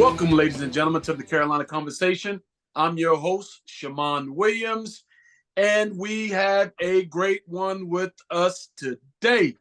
Welcome, ladies and gentlemen, to the Carolina Conversation. I'm your host, Shammond Williams, and we have a great one with us today.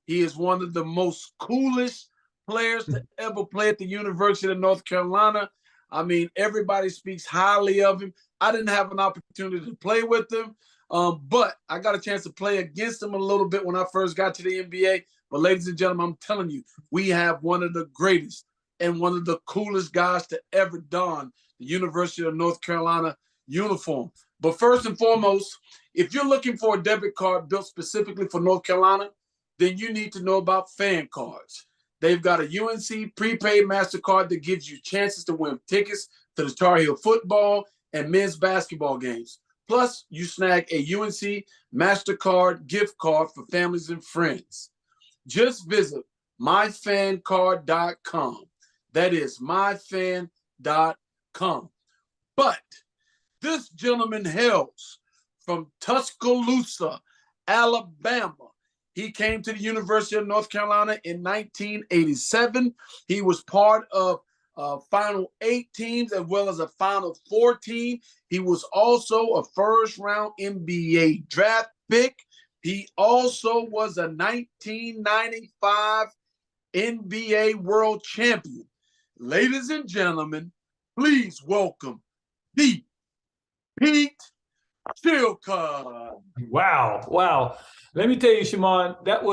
He is one of the most coolest players to ever play at the University of North Carolina. I mean, everybody speaks highly of him. I didn't have an opportunity to play with him, but I got a chance to play against him a little bit when I first got to the NBA. But ladies and gentlemen, I'm telling you, we have one of the greatest and one of the coolest guys to ever don the University of North Carolina uniform. But first and foremost, if you're looking for a debit card built specifically for North Carolina, then you need to know about fan cards. They've got a UNC prepaid MasterCard that gives you chances to win tickets to the Tar Heel football and men's basketball games. Plus, you snag a UNC MasterCard gift card for families and friends. Just visit myfancard.com. That is myfan.com. But this gentleman hails from Tuscaloosa, Alabama. He came to the University of North Carolina in 1987. He was part of Final 8 teams as well as a Final 4 team. He was also a first-round NBA draft pick. He also was a 1995 NBA World Champion. Ladies and gentlemen, please welcome Pete Chilcutt. Wow. Let me tell you, Shammond, that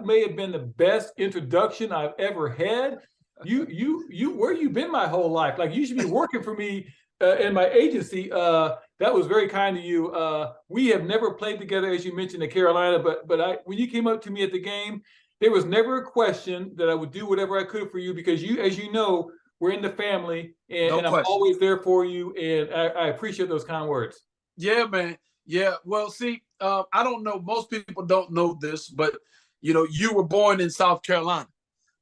may have been the best introduction I've ever had. You where you been my whole life? Like, you should be working for me in my agency. That was very kind of you. We have never played together, as you mentioned, at Carolina, but when you came up to me at the game, there was never a question that I would do whatever I could for you, because you, as you know, we're in the family, and I'm always there for you, and I appreciate those kind words. Yeah, man. Yeah. Well, see, I don't know. Most people don't know this, but, you were born in South Carolina.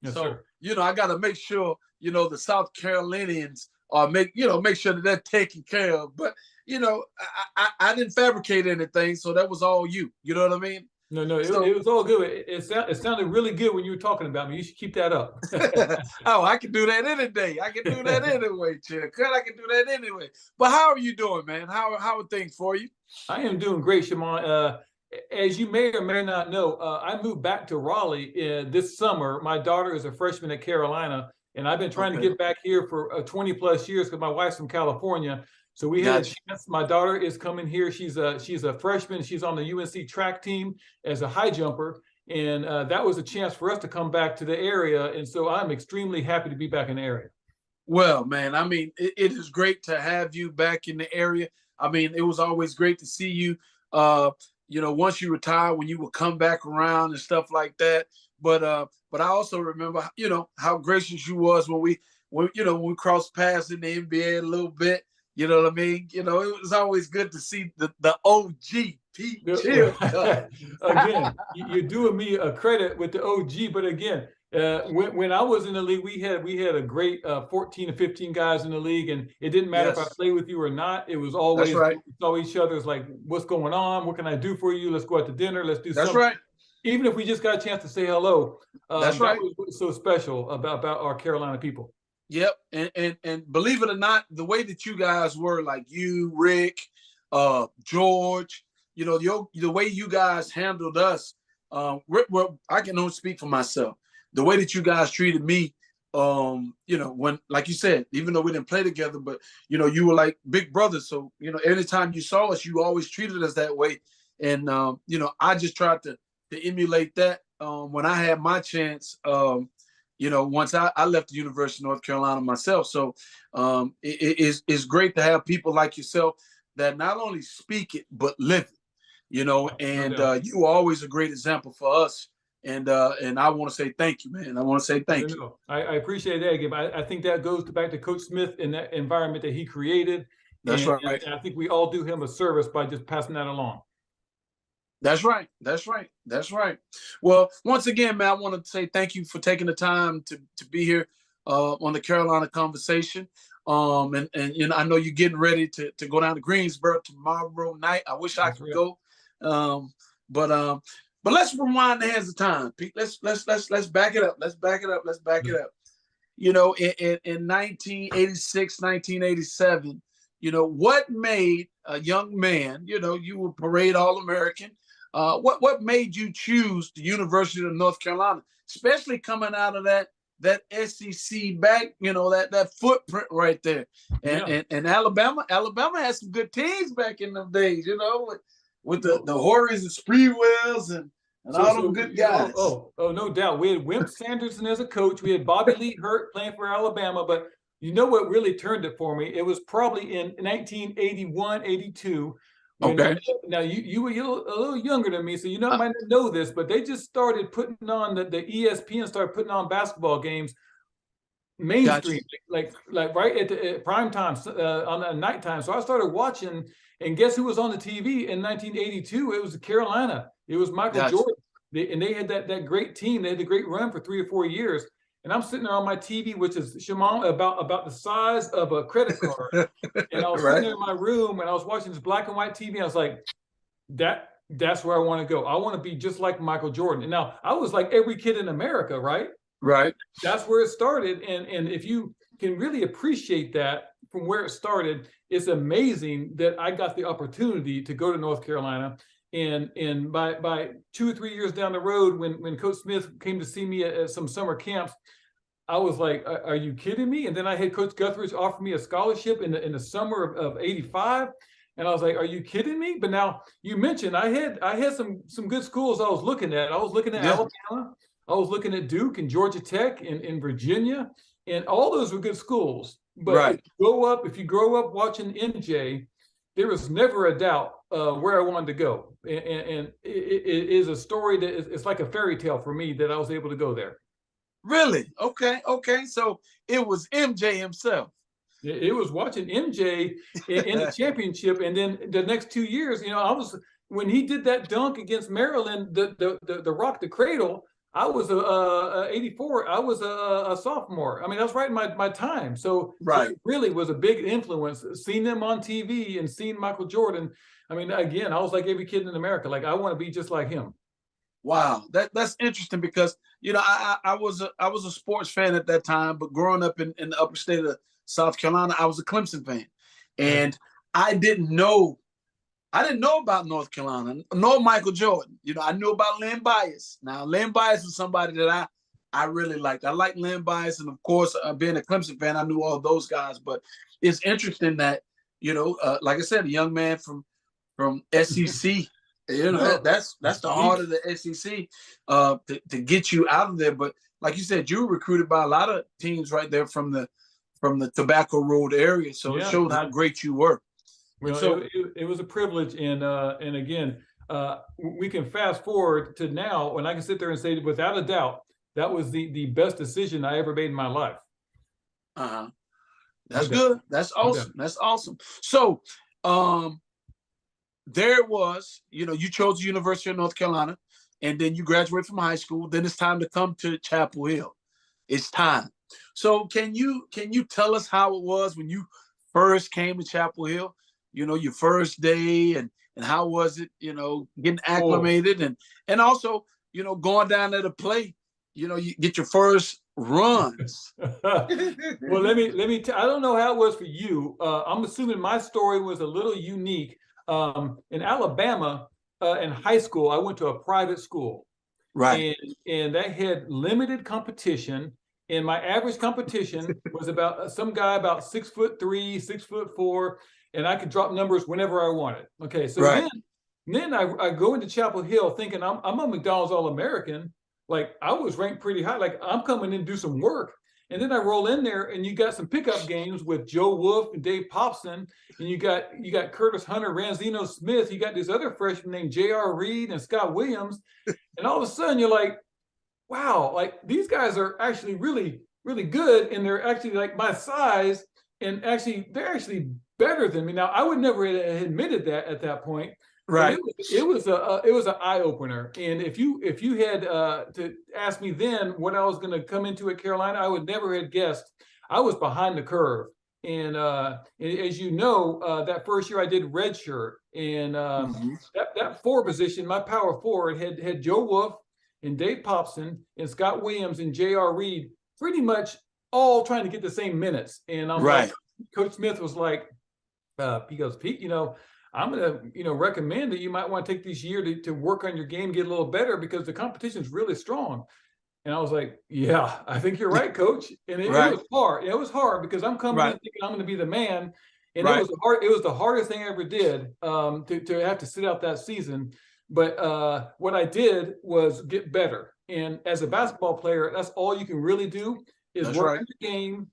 Yes, so, sir. I got to make sure, the South Carolinians make sure that they're taken care of. But, I didn't fabricate anything. So that was all you. You know what I mean? No, it was all good. It sounded really good when you were talking about me. You should keep that up. Oh, I can do that any day. I can do that anyway, Chilcutt. I can do that anyway. But how are you doing, man? How are things for you? I am doing great, Shammond. As you may or may not know, I moved back to Raleigh this summer. My daughter is a freshman at Carolina, and I've been trying to get back here for 20 plus years because my wife's from California. So we had a chance. My daughter is coming here. She's a freshman. She's on the UNC track team as a high jumper. And that was a chance for us to come back to the area. And so I'm extremely happy to be back in the area. Well, man, I mean, it is great to have you back in the area. I mean, it was always great to see you, once you retire, when you would come back around and stuff like that. But I also remember, how gracious you was when we crossed paths in the NBA a little bit. You know what I mean? It was always good to see the OG Pete Chilcutt. Again, you're doing me a credit with the OG, but again, when I was in the league, we had a great 14 to 15 guys in the league, and it didn't matter if I played with you or not. It was always we saw each other as like, what's going on? What can I do for you? Let's go out to dinner. Let's do something. That's right. Even if we just got a chance to say hello, that was so special about our Carolina people. Yep, and believe it or not, the way that you guys were, like you, Rick, George, the way you guys handled us. Well, I can only speak for myself. The way that you guys treated me, when, like you said, even though we didn't play together, but you were like big brothers. So anytime you saw us, you always treated us that way. And I just tried to emulate that when I had my chance. Once I left the University of North Carolina myself. So it's great to have people like yourself that not only speak it, but live it, and you are always a great example for us. And I want to say thank you, man. I want to say thank you. I appreciate that, Gabe. I think that goes back to Coach Smith and that environment that he created. That's right. And I think we all do him a service by just passing that along. That's right. Well, once again, man, I want to say thank you for taking the time to be here on the Carolina Conversation. And I know you're getting ready to go down to Greensboro tomorrow night. I wish I could go. But let's rewind the hands of time, Pete. Let's back it up. Let's back it up. in 1986, 1987, what made a young man, you were parade All-American. What made you choose the University of North Carolina, especially coming out of that SEC back, that footprint right there. And Alabama had some good teams back in them days, with the Horries and Spreewells and all them good guys. No doubt. We had Wimp Sanderson as a coach. We had Bobby Lee Hurt playing for Alabama. But you know what really turned it for me? It was probably in 1981, 82. Okay. Now, you were a little younger than me, so you might not know this, but they just started putting on, the ESPN started putting on basketball games mainstream, like right at prime time, on the nighttime. So I started watching, and guess who was on the TV in 1982? It was Carolina. It was Michael Jordan. And they had that great team. They had the great run for 3 or 4 years. And I'm sitting there on my TV, which is, Shammond, about the size of a credit card. And I was sitting there in my room, and I was watching this black and white TV. I was like, that's where I want to go. I want to be just like Michael Jordan. And now I was like every kid in America, right? Right. That's where it started. And if you can really appreciate that from where it started, it's amazing that I got the opportunity to go to North Carolina. And by 2 or 3 years down the road, when Coach Smith came to see me at some summer camps, I was like, "Are you kidding me?" And then I had Coach Guthridge offer me a scholarship in the summer of '85, and I was like, "Are you kidding me?" But now you mentioned I had some good schools I was looking at. I was looking at Alabama, I was looking at Duke and Georgia Tech and Virginia, and all those were good schools. But if you grow up watching MJ, there was never a doubt where I wanted to go. And it is a story that it's like a fairy tale for me that I was able to go there. Really? Okay. So it was MJ himself. It was watching MJ in the championship. And then the next 2 years, when he did that dunk against Maryland, the rock the cradle, I was 84. I was a sophomore. I mean, that was right in my time. So it really was a big influence. Seeing them on TV and seeing Michael Jordan. I mean, again, I was like every kid in America. Like, I want to be just like him. Wow, that's interesting because I was a sports fan at that time, but growing up in the upper state of South Carolina, I was a Clemson fan, and I didn't know about North Carolina, nor Michael Jordan. I knew about Len Bias. Now, Len Bias was somebody that I really liked. I liked Len Bias, and of course, being a Clemson fan, I knew all those guys. But it's interesting that like I said, a young man from SEC. That's the heart of the SEC to get you out of there. But like you said, you were recruited by a lot of teams right there from the Tobacco Road area. So it showed how great you were. Well, so it was a privilege, and again, we can fast forward to now, and I can sit there and say, without a doubt, that was the best decision I ever made in my life. That's good. That's awesome. That's awesome. So, there it was. You chose the University of North Carolina, and then you graduate from high school. Then it's time to come to Chapel Hill. It's time. So, can you tell us how it was when you first came to Chapel Hill? Your first day, and how was it? Getting acclimated, and also going down there to play. You get your first runs. Well, let me. I don't know how it was for you. I'm assuming my story was a little unique. In Alabama, in high school, I went to a private school, right? And that had limited competition. And my average competition was about some guy about 6'3", 6'4", and I could drop numbers whenever I wanted. Okay, so then I go into Chapel Hill thinking I'm a McDonald's All-American. Like, I was ranked pretty high. Like, I'm coming in to do some work. And then I roll in there, and you got some pickup games with Joe Wolf and Dave Popson, and you got Curtis Hunter, Ranzino Smith. You got this other freshman named J.R. Reed and Scott Williams, and all of a sudden you're like, wow, like these guys are actually really, really good, and they're actually like my size, and they're actually better than me. Now, I would never have admitted that at that point. Right. It was an eye opener. And if you had to ask me then what I was going to come into at Carolina, I would never have guessed. I was behind the curve. And as you know, that first year I did redshirt, and that forward position, my power forward had Joe Wolf and Dave Popson and Scott Williams and J.R. Reed pretty much all trying to get the same minutes. And I'm Right. like, Coach Smith was like, he goes, Pete, I'm going to, recommend that you might want to take this year to work on your game, get a little better because the competition is really strong. And I was like, yeah, I think you're right, coach. And it Right. was hard. It was hard because I'm coming in Right. thinking I'm going to be the man. And Right. it was the hardest thing I ever did to have to sit out that season. But what I did was get better. And as a basketball player, that's all you can really do is That's work right. on the game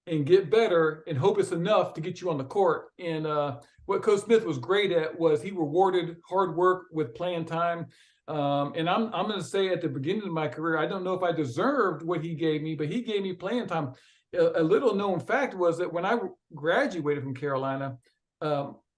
and get better and hope it's enough to get you on the court. And what Coach Smith was great at was he rewarded hard work with playing time. And I'm going to say at the beginning of my career, I don't know if I deserved what he gave me, but he gave me playing time. A little known fact was that when I graduated from Carolina,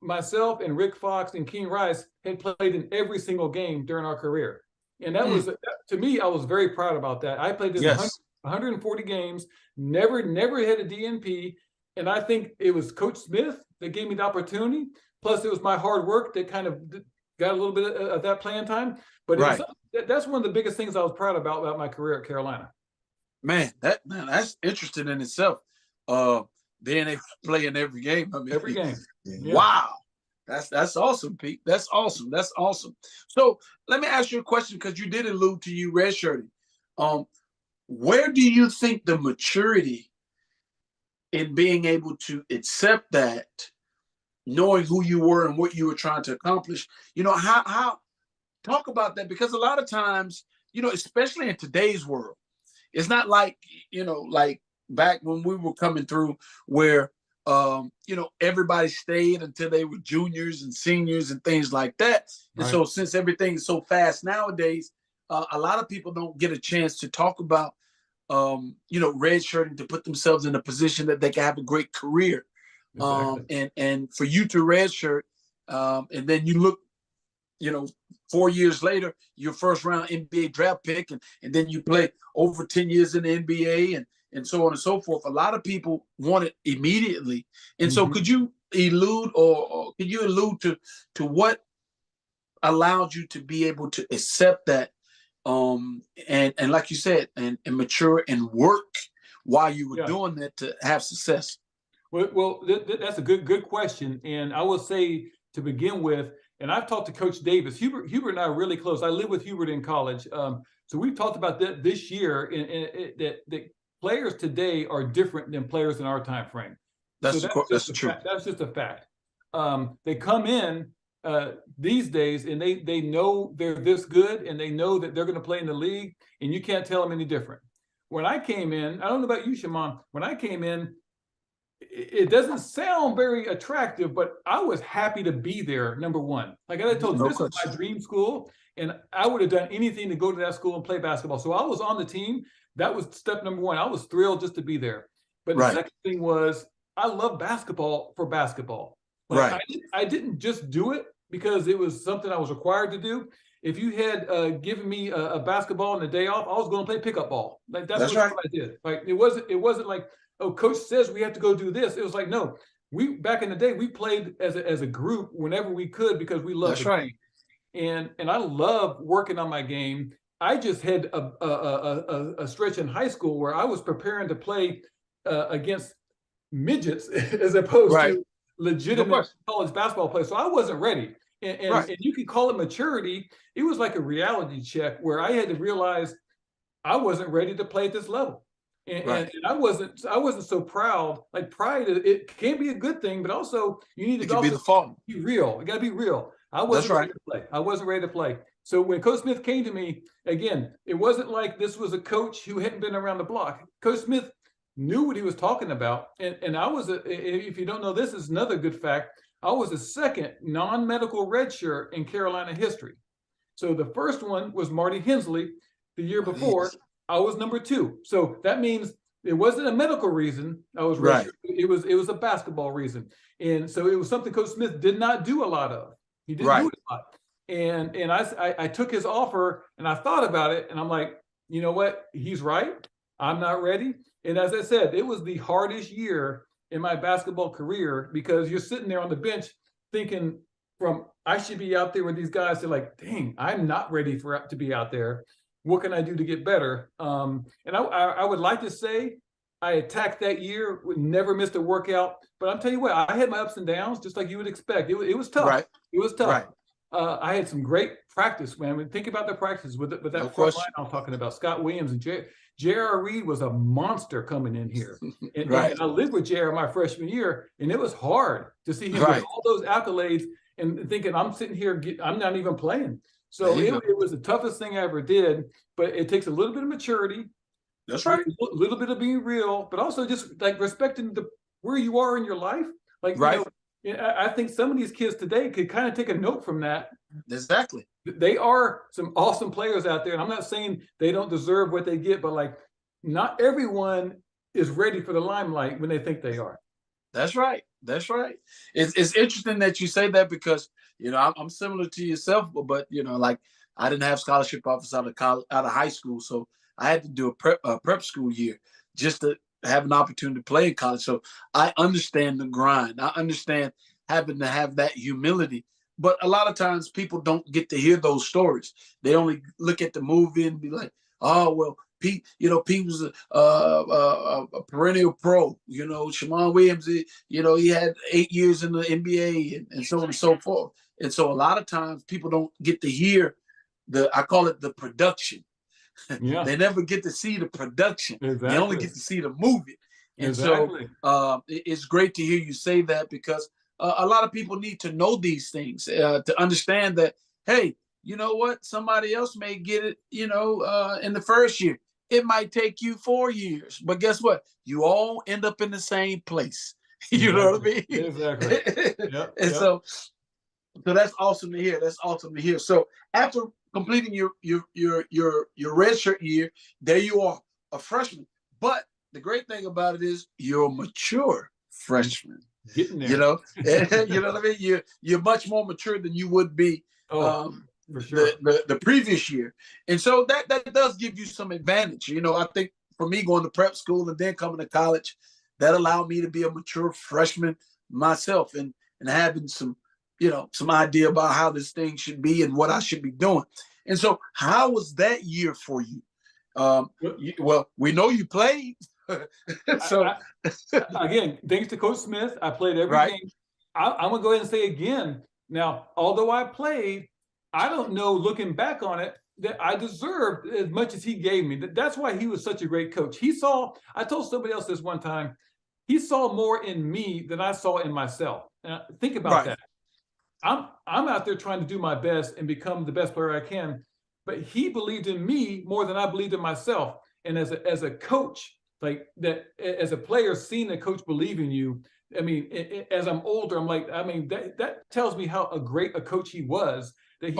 myself and Rick Fox and King Rice had played in every single game during our career. And that was, to me, I was very proud about that. I played in 140 games, never had a DNP. And I think it was Coach Smith that gave me the opportunity. Plus, it was my hard work that kind of got a little bit of that playing time. But that's one of the biggest things I was proud about my career at Carolina. Man, that's interesting in itself. Being able to play in every game. I mean, every game. Yeah. Wow. That's awesome, Pete. That's awesome. That's awesome. So let me ask you a question because you did allude to you redshirting. Where do you think the maturity in being able to accept that, knowing who you were and what you were trying to accomplish, how talk about that? Because a lot of times, especially in today's world, it's not like, like back when we were coming through where, everybody stayed until they were juniors and seniors and things like that. And so since everything is so fast nowadays, a lot of people don't get a chance to talk about, redshirting to put themselves in a position that they can have a great career. Exactly. And for you to redshirt, and then you look, 4 years later, your first round NBA draft pick, and then you play over 10 years in the NBA and so on and so forth. A lot of people want it immediately. And so could you allude to what allowed you to be able to accept that and like you said, and mature and work while you were doing that to have success? Well, that's a good question. And I will say to begin with, and I've talked to Coach Davis. Hubert and I are really close. I lived with Hubert in college. So we've talked about that this year, that players today are different than players in our time frame. That's true. That's just a fact. They come in these days and they know they're this good and they know that they're going to play in the league, and you can't tell them any different. When I came in, I don't know about you, Shammond, when I came in, it doesn't sound very attractive, but I was happy to be there, number one. Like I told you, this was my dream school, and I would have done anything to go to that school and play basketball. So I was on the team. That was step number one. I was thrilled just to be there. But the second thing was I love basketball for basketball. Like I didn't just do it because it was something I was required to do. If you had given me a basketball and a day off, I was going to play pickup ball. Like that's what I did. Like it wasn't like, oh, coach says we have to go do this. It was like, no, we back in the day, we played as a group whenever we could because we loved it. And I love working on my game. I just had a stretch in high school where I was preparing to play against midgets as opposed to legitimate college basketball players. So I wasn't ready. And you could call it maturity. It was like a reality check where I had to realize I wasn't ready to play at this level. And I wasn't so proud. Like pride, it can be a good thing, but also you need to be real. You got to be real. I wasn't ready to play. I wasn't ready to play. So when Coach Smith came to me, again, it wasn't like this was a coach who hadn't been around the block. Coach Smith knew what he was talking about. And I was, if you don't know, this is another good fact. I was the second non-medical redshirt in Carolina history. So the first one was Marty Hensley the year before. I was number 2. So that means it wasn't a medical reason I was redshirt. It was a basketball reason. And so it was something Coach Smith did not do a lot of. He didn't do it a lot. And I took his offer and I thought about it and I'm like, you know what? He's right. I'm not ready. And as I said, it was the hardest year in my basketball career because you're sitting there on the bench thinking I should be out there with these guys. They're like, dang, I'm not ready to be out there. What can I do to get better? And I would like to say I attacked that year, never missed a workout. But I'm telling you what, I had my ups and downs, just like you would expect. It was tough. Right. It was tough. Right. I had some great practice, man. I mean, think about the practice with that No front line question. I'm talking about. Scott Williams and J.R. Reed was a monster coming in here. Right. And I lived with J.R. my freshman year, and it was hard to see him Right. with all those accolades and thinking, I'm sitting here, I'm not even playing. So There you it was the toughest thing I ever did, but it takes a little bit of maturity. That's right. A little bit of being real, but also just like respecting where you are in your life. Like, Right. you know, I think some of these kids today could kind of take a note from that. Exactly. They are some awesome players out there. And I'm not saying they don't deserve what they get, but like not everyone is ready for the limelight when they think they are. That's right. That's right. It's interesting that you say that because, you know, I'm similar to yourself, but you know, like I didn't have scholarship offers out of high school. So I had to do a prep school year just to have an opportunity to play in college. So I understand the grind. I understand having to have that humility. But a lot of times people don't get to hear those stories. They only look at the movie and be like, oh, well, Pete, you know, Pete was a perennial pro. You know, Shammond Williams, you know, he had 8 years in the NBA and so on and so forth. And so a lot of times people don't get to hear I call it the production. Yeah. They never get to see the production. Exactly. They only get to see the movie. And exactly. so it's great to hear you say that because a lot of people need to know these things to understand that, hey, you know what? Somebody else may get it, you know, in the first year. It might take you 4 years, but guess what? You all end up in the same place. You know what I mean? Exactly. Yep, and so that's awesome to hear. That's awesome to hear. So after completing your redshirt year, there you are, a freshman. But the great thing about it is you're a mature freshman. Getting there. You know, you know what I mean? You're much more mature than you would be for sure. the previous year. And so that does give you some advantage. You know, I think for me going to prep school and then coming to college, that allowed me to be a mature freshman myself and having some, you know, some idea about how this thing should be and what I should be doing. And so how was that year for you? Well, we know you played. So again, thanks to Coach Smith, I played every game. I'm gonna go ahead and say again. Now, although I played, I don't know, looking back on it, that I deserved as much as he gave me. That's why he was such a great coach. I told somebody else this one time, he saw more in me than I saw in myself. Think about that. I'm out there trying to do my best and become the best player I can, but he believed in me more than I believed in myself. And as a coach, like that, as a player, seeing a coach believe in you, I mean, as I'm older, I'm like, I mean, that tells me how great a coach he was. That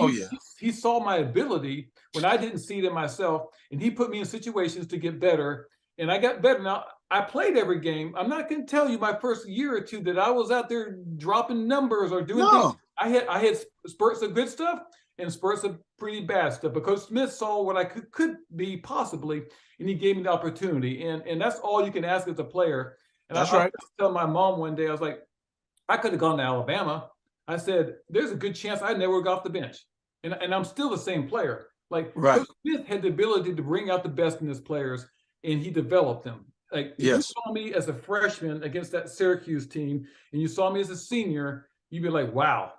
he saw my ability when I didn't see it in myself, and he put me in situations to get better, and I got better. Now, I played every game. I'm not going to tell you my first year or two that I was out there dropping numbers or doing things. I had spurts of good stuff and spurts of pretty bad stuff, because Smith saw what I could be possibly, and he gave me the opportunity. And that's all you can ask as a player. And I was telling my mom one day, I was like, I could have gone to Alabama. I said, there's a good chance I never got off the bench. And I'm still the same player. Like Coach Smith had the ability to bring out the best in his players, and he developed them. Like if you saw me as a freshman against that Syracuse team, and you saw me as a senior, you'd be like, wow,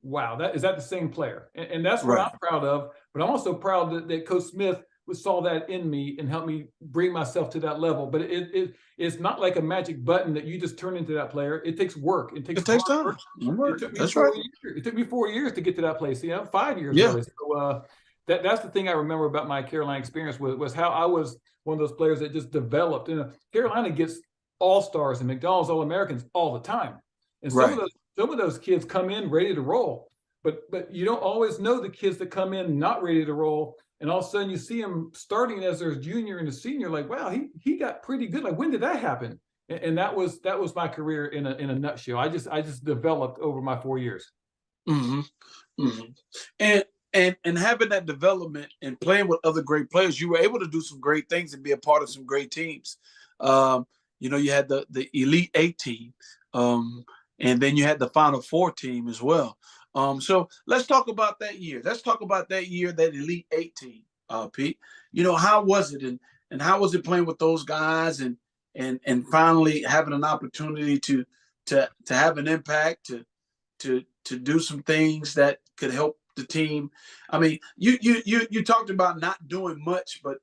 is that the same player? And that's what I'm proud of. But I'm also proud that Coach Smith saw that in me and helped me bring myself to that level. But it's not like a magic button that you just turn into that player. It takes work. It takes time. Work. It took me 4 years to get to that place. 5 years really. So that's the thing I remember about my Carolina experience was how I was one of those players that just developed. And Carolina gets all-stars and McDonald's All-Americans all the time. And some of those kids come in ready to roll. But you don't always know the kids that come in not ready to roll. And all of a sudden you see them starting as their junior and a senior, like, wow, he got pretty good. Like, when did that happen? And that was my career in a nutshell. I just developed over my 4 years. And having that development and playing with other great players, you were able to do some great things and be a part of some great teams. You know, you had the Elite 8 team, and then you had the Final Four team as well. So let's talk about that year. Let's talk about that year, that Elite 8 team, Pete. You know, how was it, and how was it playing with those guys, and and finally having an opportunity to have an impact, to do some things that could help the team. I mean, you talked about not doing much, but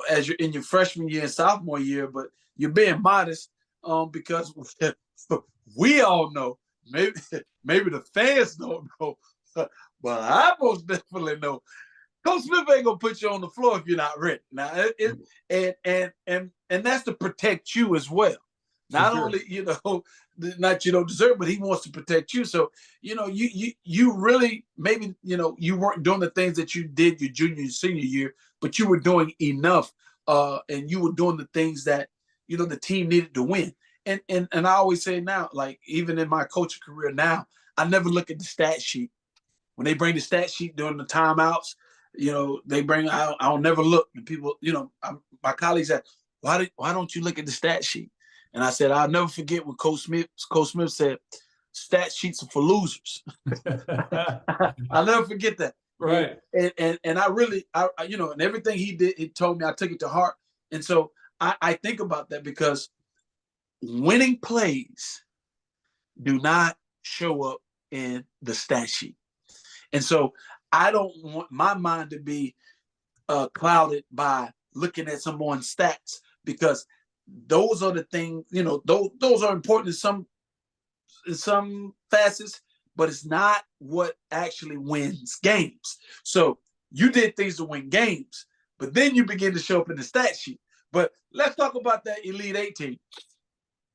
as you're in your freshman year and sophomore year, but you're being modest, because we all know, maybe the fans don't know, but I most definitely know, Coach Smith ain't gonna put you on the floor if you're not ready. Now, and that's to protect you as well. Not only not you don't deserve, but he wants to protect you. So you really, maybe you weren't doing the things that you did your junior and senior year, but you were doing enough, and you were doing the things that the team needed to win. And I always say now, like even in my coaching career now, I never look at the stat sheet. When they bring the stat sheet during the timeouts, they bring. I'll never look. And people, my colleagues said, why don't you look at the stat sheet? And I said, I'll never forget when Coach Smith said, stat sheets are for losers. I'll never forget that. Right. And I really, and everything he did, it told me, I took it to heart. And so I think about that, because winning plays do not show up in the stat sheet. And so I don't want my mind to be clouded by looking at someone's stats, because those are the things, those are important in some facets, but it's not what actually wins games. So you did things to win games, but then you begin to show up in the stat sheet. But let's talk about that Elite 8 team.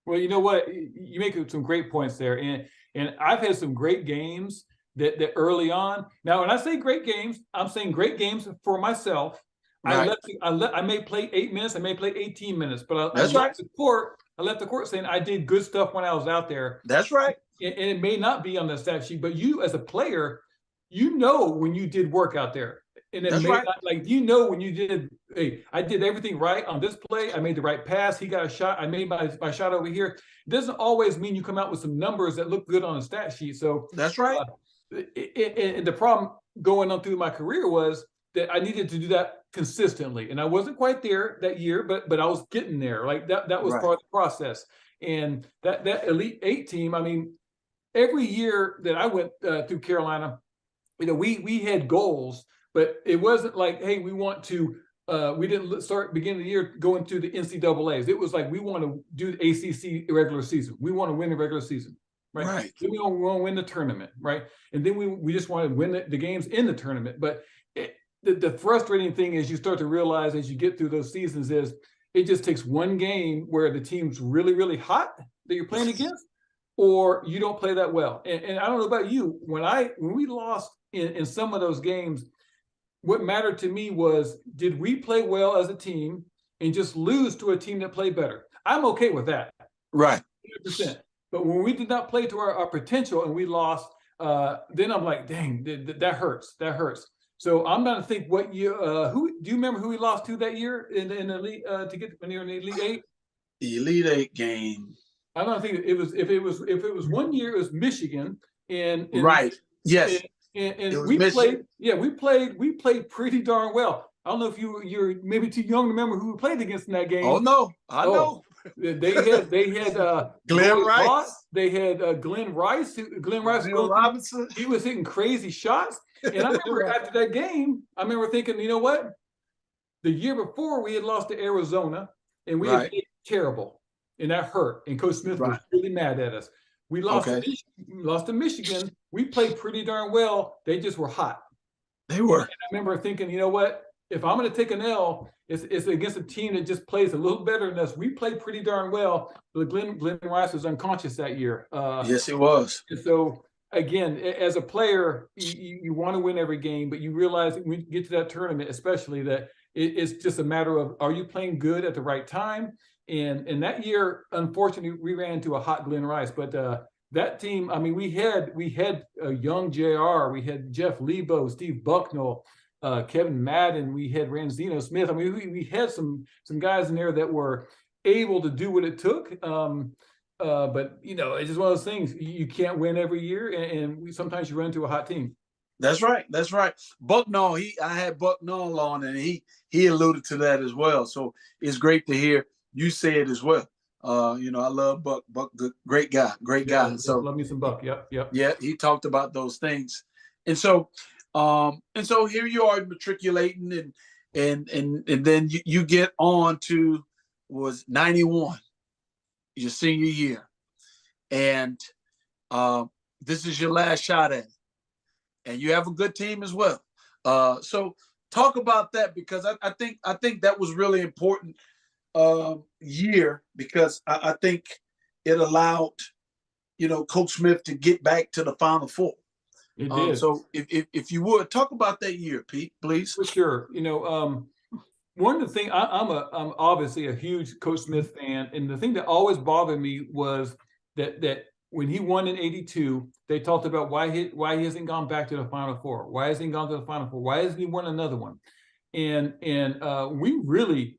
Well, you know what? You make some great points there. And I've had some great games that early on. Now, when I say great games, I'm saying great games for myself. Right. I may play 8 minutes, I may play 18 minutes, but I left the court saying I did good stuff when I was out there. That's right. And it may not be on the stat sheet, but you as a player, when you did work out there. And it may not, like, when you did, hey, I did everything right on this play. I made the right pass. He got a shot. I made my shot over here. It doesn't always mean you come out with some numbers that look good on the stat sheet. So that's right. And the problem going on through my career was that I needed to do that consistently, and I wasn't quite there that year, but I was getting there. Like that was part of the process. And that Elite 8 team, I mean, every year that I went through Carolina, we had goals, but it wasn't like, hey, we want to. We didn't start beginning of the year going to the NCAAs. It was like, we want to do the ACC regular season. We want to win the regular season. Right. Then we want to win the tournament, right? And then we just want to win the games in the tournament. But the frustrating thing is, you start to realize as you get through those seasons, is it just takes one game where the team's really, really hot that you're playing against, or you don't play that well. And I don't know about you, when we lost in some of those games, what mattered to me was, did we play well as a team and just lose to a team that played better? I'm okay with that. Right. 100%. But when we did not play to our potential and we lost, then I'm like, dang, that hurts. That hurts. So I'm going to think what you who do you remember who we lost to that year in the Elite to get when you're in the Elite 8? The Elite 8 game. I don't think it was. If it was 1 year, it was Michigan. And right. Yes. And we played. Yeah, we played pretty darn well. I don't know if you're maybe too young to remember who we played against in that game. Oh no, I know. They had Glenn Rice. They had Glenn Rice. Glenn Robinson. He was hitting crazy shots. And I remember after that game, I remember thinking, you know what? The year before, we had lost to Arizona, and we had played terrible, and that hurt. And Coach Smith was really mad at us. We lost to Michigan. We played pretty darn well. They just were hot. They were. And I remember thinking, you know what? If I'm going to take an L, it's against a team that just plays a little better than us. We played pretty darn well, but Glenn Rice was unconscious that year. Yes, he was. And so, again, as a player, you want to win every game, but you realize when you get to that tournament, especially, that it's just a matter of, are you playing good at the right time? And that year, unfortunately, we ran into a hot Glenn Rice. But that team, I mean, we had a young JR, we had Jeff Lebo, Steve Bucknell, Kevin Madden, we had Ranzino Smith. I mean, we had some guys in there that were able to do what it took. But it's just one of those things. You can't win every year, and sometimes you run into a hot team. That's right. That's right. Bucknell, I had Bucknell on, and he alluded to that as well. So it's great to hear you said as well. I love Buck. Buck, great guy, great guy. So love me some Buck. Yep. Yeah, he talked about those things, and so here you are matriculating, and then you get on to was 91, your senior year, and this is your last shot at it, and you have a good team as well. So talk about that, because I think that was really important year, because I think it allowed Coach Smith to get back to the Final Four. It did. So if you would talk about that year, Pete, please. For sure. One of the things, I'm obviously a huge Coach Smith fan, and the thing that always bothered me was that when he won in '82, they talked about why he hasn't gone back to the Final Four. Why hasn't he gone to the Final Four? Why hasn't he won another one? And we really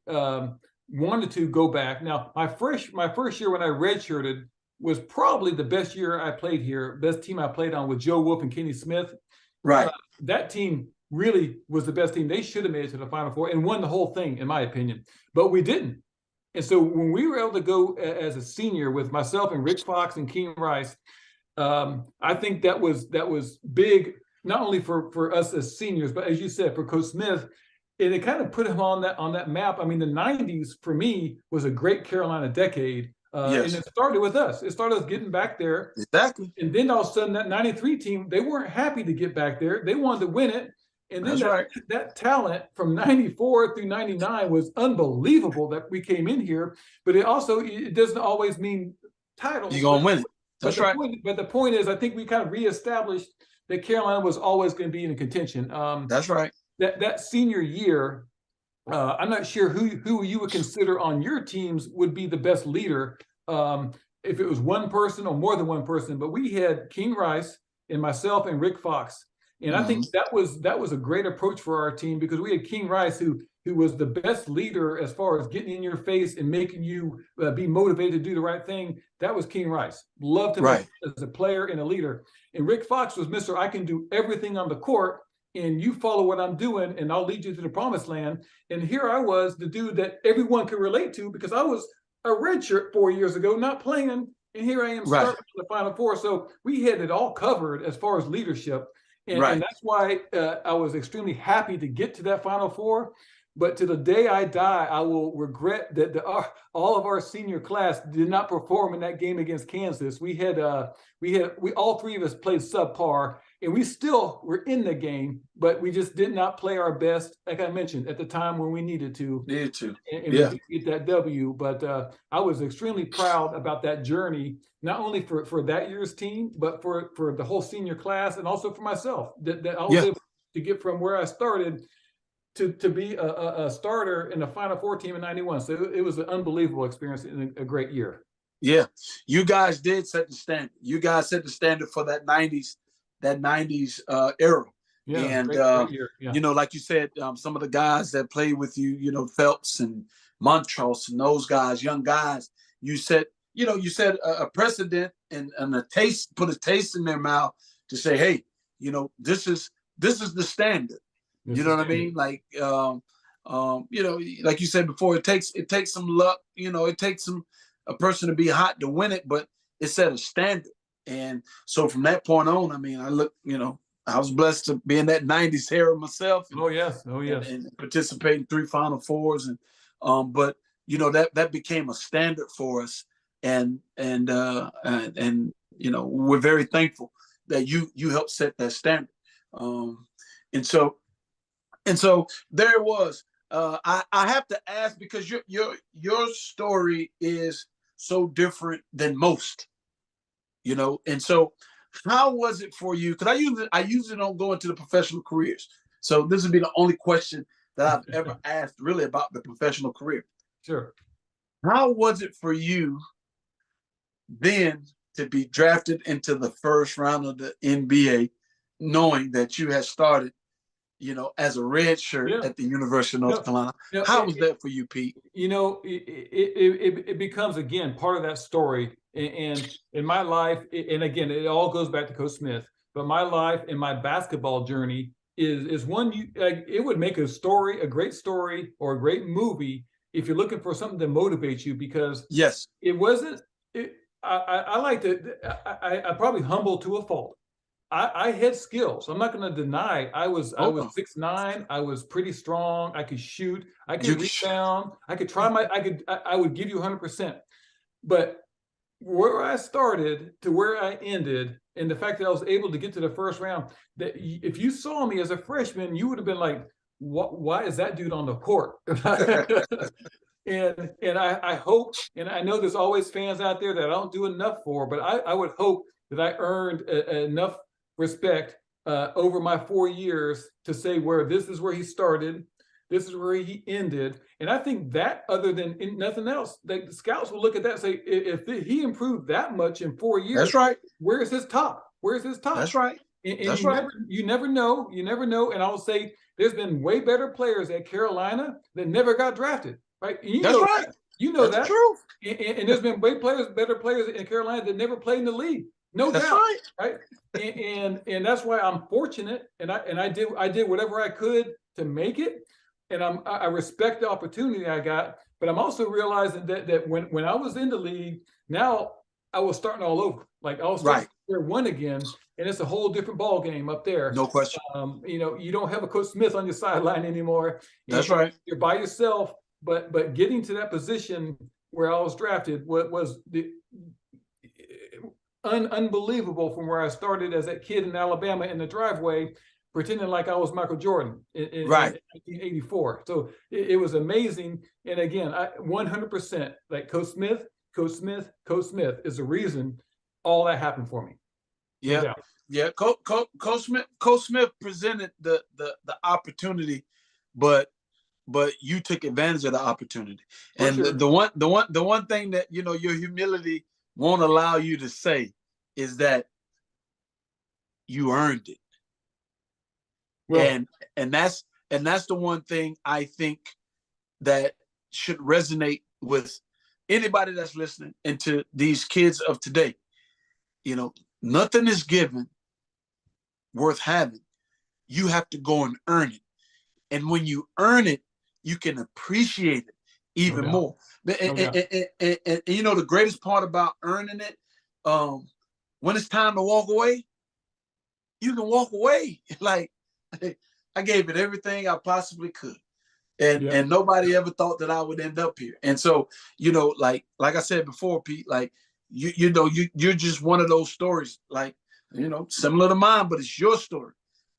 wanted to go back. Now, my first year when I redshirted was probably the best year I played here. Best team I played on with Joe Wolf and Kenny Smith. Right. That team really was the best team. They should have made it to the Final Four and won the whole thing, in my opinion. But we didn't. And so when we were able to go as a senior with myself and Rick Fox and King Rice, I think that was big, not only for us as seniors, but as you said, for Coach Smith. And it kind of put him on that map. I mean, the 90s for me was a great Carolina decade. Yes. And it started with us. It started us getting back there. Exactly. And then all of a sudden, that 93 team, they weren't happy to get back there. They wanted to win it. And then that talent from 94 through 99 was unbelievable that we came in here. But it doesn't always mean titles. You're going to win it. That's right. But the point is, I think we kind of reestablished that Carolina was always going to be in contention. That's right. That senior year, I'm not sure who you would consider on your teams would be the best leader, if it was one person or more than one person. But we had King Rice and myself and Rick Fox, and I think that was a great approach for our team, because we had King Rice who was the best leader as far as getting in your face and making you be motivated to do the right thing. That was King Rice. Loved him as a player and a leader. And Rick Fox was Mr. I can do everything on the court, and you follow what I'm doing, and I'll lead you to the promised land. And here I was, the dude that everyone could relate to, because I was a redshirt 4 years ago, not playing, and here I am starting the Final Four. So we had it all covered as far as leadership. And that's why I was extremely happy to get to that Final Four. But to the day I die, I will regret that all of our senior class did not perform in that game against Kansas. We all three of us played subpar, and we still were in the game, but we just did not play our best, like I mentioned, at the time when we needed to. And get that W. But I was extremely proud about that journey, not only for that year's team, but for the whole senior class, and also for myself, that I was able to get from where I started to be a starter in the Final Four team in 91. So it was an unbelievable experience and a great year. Yeah. You guys did set the standard. You guys set the standard for that 90s era. Yeah, and great year. Yeah. Like you said, some of the guys that played with you, Phelps and Montross and those guys, young guys, you set a precedent and put a taste in their mouth to say, hey, this is the standard. You know what I mean? Like, like you said before, it takes some luck. It takes a person to be hot to win it, but it set a standard. And so from that point on, I mean, I was blessed to be in that 90s era myself. Oh yes. And participate in 3 Final Fours, but that became a standard for us, and we're very thankful that you helped set that standard. And so there it was. I have to ask, because your story is so different than most, and so how was it for you? Because I usually don't go into the professional careers. So this would be the only question that I've ever asked really about the professional career. Sure. How was it for you then to be drafted into the first round of the NBA, knowing that you had started as a redshirt at the University of North Carolina? How was that for you, Pete? It becomes, again, part of that story. And in my life, and again, it all goes back to Coach Smith, but my life and my basketball journey is one it would make a great story or a great movie if you're looking for something that motivates you, because yes, it wasn't. I like to. I probably humble to a fault. I had skills. I'm not going to deny. I was 6'9". I was pretty strong. I could shoot. I could rebound. I could try my. I would give you 100%. But where I started to where I ended, and the fact that I was able to get to the first round, that if you saw me as a freshman, you would have been like, why is that dude on the court? and I hope, and I know there's always fans out there that I don't do enough for, but I would hope that I earned enough respect over my 4 years to say where this is where he started, this is where he ended. And I think that, other than nothing else, the scouts will look at that and say, if he improved that much in 4 years, that's right. Where's his top? Where's his top? That's right. And that's right. You never know. You never know. And I'll say there's been way better players at Carolina that never got drafted. Right? And that's right. That. You know that's that. True. And there's been better players in Carolina that never played in the league. No that's doubt. Right. And that's why I'm fortunate. And I did whatever I could to make it. And I respect the opportunity I got. But I'm also realizing that when I was in the league, now I was starting all over. Like I was starting year one again, and it's a whole different ball game up there. No question. You don't have a Coach Smith on your sideline anymore. That's right. You're by yourself. But getting to that position where I was drafted was unbelievable from where I started as that kid in Alabama in the driveway, pretending like I was Michael Jordan in 1984. So it was amazing. And again, 100%, like Coach Smith is the reason all that happened for me. Yeah. Yeah. Coach Smith presented the opportunity, but you took advantage of the opportunity. And sure. the one thing that, your humility won't allow you to say is that you earned it. Well, and that's the one thing I think that should resonate with anybody that's listening, and to these kids of today. Nothing is given worth having. You have to go and earn it. And when you earn it, you can appreciate it even more. And the greatest part about earning it, when it's time to walk away, you can walk away. Like, I gave it everything I possibly could. And nobody ever thought that I would end up here. And so, like I said before, Pete, like, you're just one of those stories, like, similar to mine, but it's your story.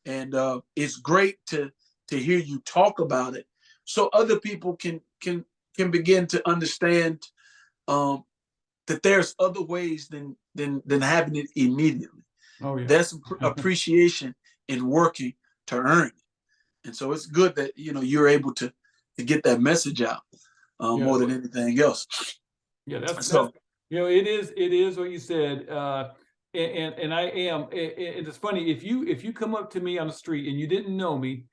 And it's great to hear you talk about it, so other people can begin to understand that there's other ways than having it immediately. Oh, yeah. There's appreciation in working to earn it. And so it's good that you're able to get that message out more than anything else. Yeah, that's it is what you said. And I am. It's funny, if you come up to me on the street and you didn't know me,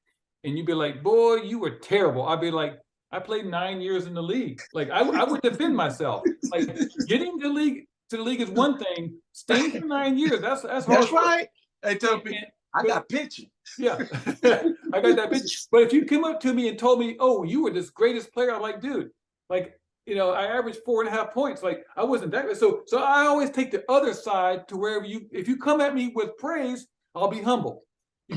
and you'd be like, boy, you were terrible. I'd be like, I played 9 years in the league. Like I would defend myself. Like getting to the league is one thing. Staying for 9 years, that's right. I tell people, I got pitching. Yeah, I got that pitch. But if you come up to me and told me, oh, you were this greatest player, I'm like, dude, like, I averaged 4.5 points. Like I wasn't that good. So I always take the other side to wherever if you come at me with praise, I'll be humble. You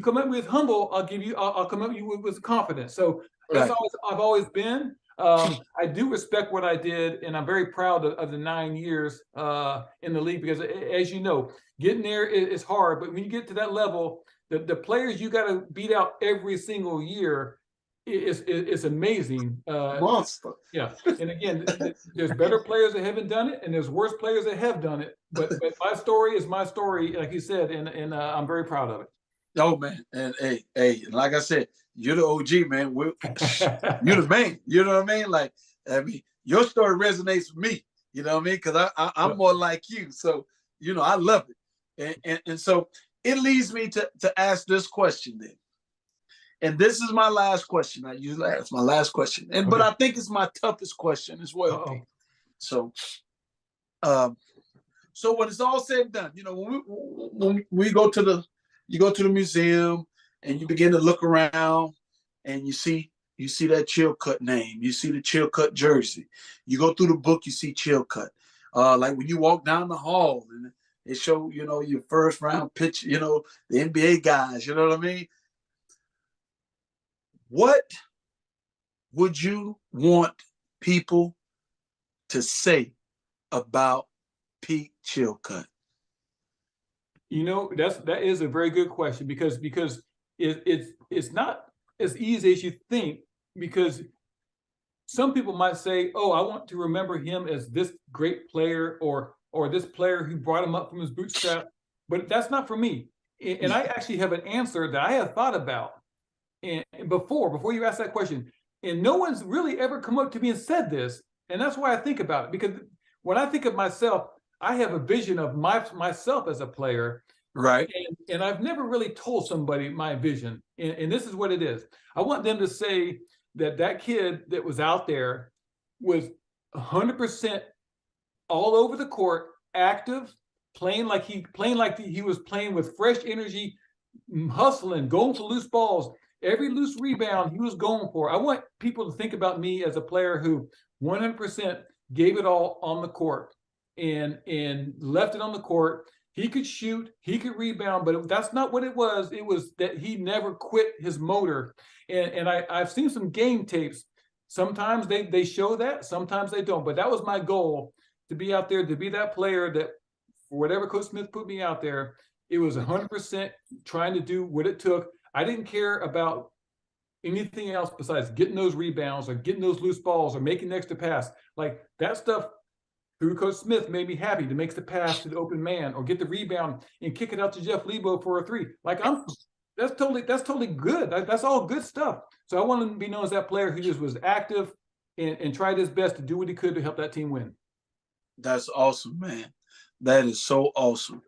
come at me with humble, I'll come at you with confidence. So that's I've always been. I do respect what I did, and I'm very proud of the 9 years in the league, because as you know, getting there is hard, but when you get to that level, the players you got to beat out every single year is amazing. Monster. Yeah, and again, there's better players that haven't done it, and there's worse players that have done it. But my story is my story, like you said, and I'm very proud of it. Oh man, and hey, like I said, you're the OG, man. You're the man. You know what I mean? Like, your story resonates with me. You know what I mean? Because I'm more like you. So, I love it. And so it leads me to ask this question then. And this is my last question. I usually ask my last question. But I think it's my toughest question as well. Pete. So when it's all said and done, when we go to the museum and you begin to look around and you see you see that Chilcutt name. You see the Chilcutt jersey. You go through the book, you see Chilcutt. Like when you walk down the hall and it show, your first round pitch, the NBA guys, you know what I mean? What would you want people to say about Pete Chilcutt? That is a very good question because it's not as easy as you think, because some people might say, oh, I want to remember him as this great player or this player who brought him up from his bootstrap, but that's not for me. And I actually have an answer that I have thought about and before you ask that question, and no one's really ever come up to me and said this, and that's why I think about it, because when I think of myself, I have a vision of myself as a player, right? And I've never really told somebody my vision, and this is what it is. I want them to say that kid that was out there was 100% all over the court, active, playing like he was playing with fresh energy, hustling, going for loose balls. Every loose rebound he was going for. I want people to think about me as a player who 100% gave it all on the court and left it on the court. He could shoot, he could rebound, but that's not what it was. It was that he never quit his motor. And I've seen some game tapes. Sometimes they show that, sometimes they don't. But that was my goal, to be out there, to be that player that, for whatever Coach Smith put me out there, it was 100% trying to do what it took. I didn't care about anything else besides getting those rebounds or getting those loose balls or making the extra pass. Like that stuff, through Coach Smith, made me happy to make the pass to the open man or get the rebound and kick it out to Jeff Lebo for a three. Like that's totally good. That's all good stuff. So I want him to be known as that player who just was active and tried his best to do what he could to help that team win. That's awesome, man. That is so awesome.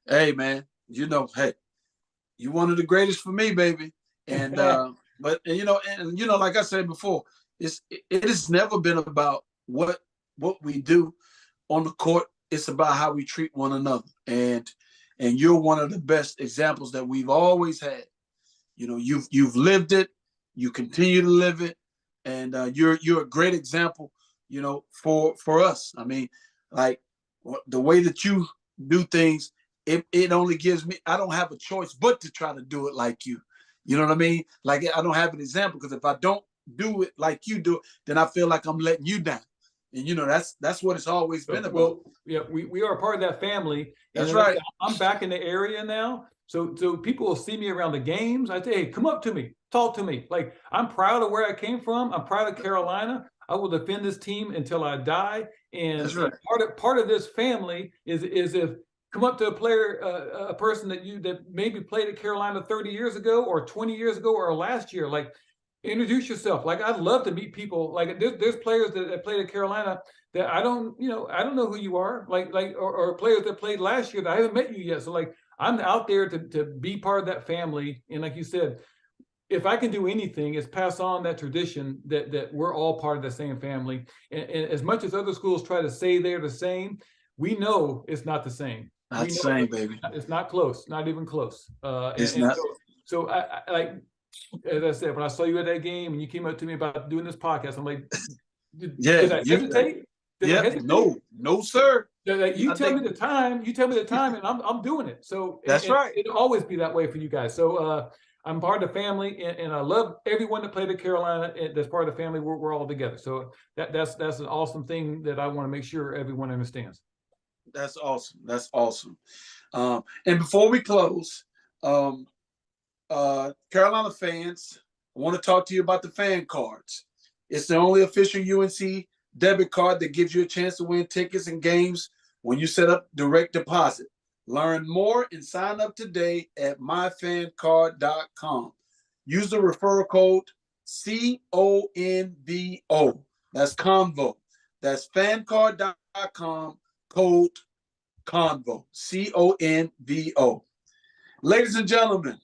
Hey, man, hey, you one of the greatest for me, baby. And but like I said before, it has never been about what we do on the court. It's about how we treat one another. And you're one of the best examples that we've always had. You've lived it, you continue to live it, and you're a great example, for us. I mean, like the way that you do things, it only gives me, I don't have a choice but to try to do it like you. You know what I mean? Like I don't have an example, because if I don't do it like you do it, then I feel like I'm letting you down. And that's what it's always been about. Well, yeah, we are a part of that family. That's right. I'm back in the area now, so people will see me around the games. I say, hey, come up to me, talk to me. Like, I'm proud of where I came from. I'm proud of Carolina. I will defend this team until I die. And that's right. Part of this family is if come up to a player, a person that maybe played at Carolina 30 years ago or 20 years ago or last year, like, introduce yourself. Like, I'd love to meet people. Like, there's players that played at Carolina that I don't know who you are. Like or players that played last year that I haven't met you yet. So like, I'm out there to be part of that family. And like you said, if I can do anything, it's pass on that tradition that we're all part of the same family. And as much as other schools try to say they're the same, we know it's not the same. Not the same, baby. It's not close. Not even close. It's not. So I like, as I said, when I saw you at that game and you came up to me about doing this podcast, I'm like, did I hesitate? No, sir. You tell me the time, and I'm doing it. So that's right. It'll always be that way for you guys. So I'm part of the family, and I love everyone that played at Carolina. That's part of the family. We're all together. So that's an awesome thing that I want to make sure everyone understands. That's awesome. That's awesome. And before we close, Carolina fans, I want to talk to you about the fan cards. It's the only official UNC debit card that gives you a chance to win tickets and games when you set up direct deposit. Learn more and sign up today at myfancard.com. Use the referral code CONVO. That's Convo. That's fancard.com, code Convo. CONVO. Ladies and gentlemen,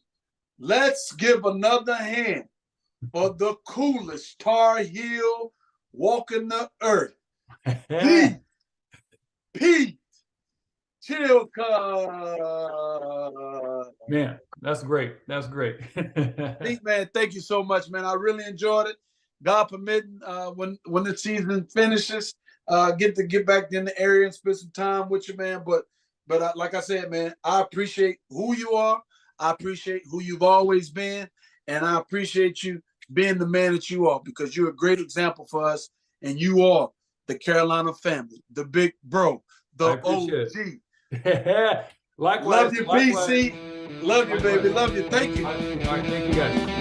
let's give another hand for the coolest Tar Heel walking the earth. Pete Chilcutt. Man, that's great. That's great. Pete, man, thank you so much, man. I really enjoyed it. God permitting, when the season finishes, get back in the area and spend some time with you, man. But like I said, man, I appreciate who you are. I appreciate who you've always been, and I appreciate you being the man that you are, because you're a great example for us, and you are the Carolina family, the big bro, the OG. Likewise. Love you, likewise. PC. Love you, baby. Love you. Thank you. All right, thank you guys.